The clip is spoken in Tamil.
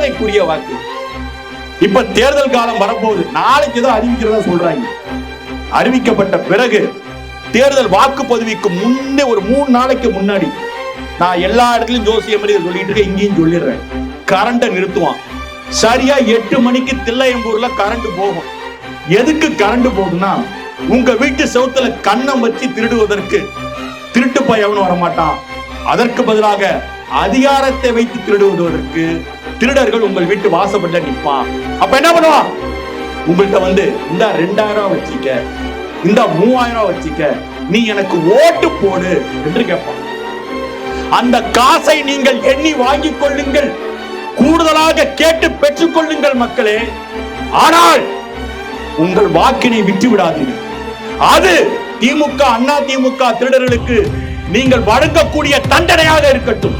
நன்மைக்குரிய வாக்கு. இப்ப தேர்தல் காலம் வரப்போகுது. நாளைக்கு ஏதோ அறிவிக்கிறதா சொல்றாங்க. அறிவிக்கப்பட்ட பிறகு தேர்தல் வாக்குப்பதிவுக்கு முன்னே ஒரு 3 நாளைக்கு முன்னாடி நான் எல்லா இடத்துலயும் ஜோசியம் மாதிரி சொல்லிட்டு இருக்கேன், இங்கேயும் சொல்லிடுறேன். கரண்ட நிறுத்துவான். சரியா 8 மணிக்கு தில்லையம்பூர்ல கரண்ட் போகும். எதுக்கு கரண்ட் போகுதுன்னா, உங்க வீட்டு செவுத்துல கண்ணம் வச்சு திருடுவதற்கு திருட்டு பையவனும் வரமாட்டான். அதற்கு பதிலாக அதிகாரத்தை வைத்து திருடுவதற்கு திருடர்கள் உங்கள் வீட்டு வாசப்பட்ட நிற்பான். அப்ப என்ன பண்ணுவான்? உங்கள்கிட்ட இந்த 2000 வச்சுக்க, இந்த 3000 வச்சுக்க, நீ எனக்கு ஓட்டு போடு என்று கேட்பான். அந்த காசை நீங்கள் எண்ணி வாங்கிக் கொள்ளுங்கள், கூடுதலாக கேட்டு பெற்றுக் கொள்ளுங்கள் மக்களே. ஆனால் உங்கள் வாக்கினை விட்டு விடாதீர்கள். அது திமுக, அண்ணா திமுக திருடர்களுக்கு நீங்கள் வழங்கக்கூடிய தண்டனையாக இருக்கட்டும்.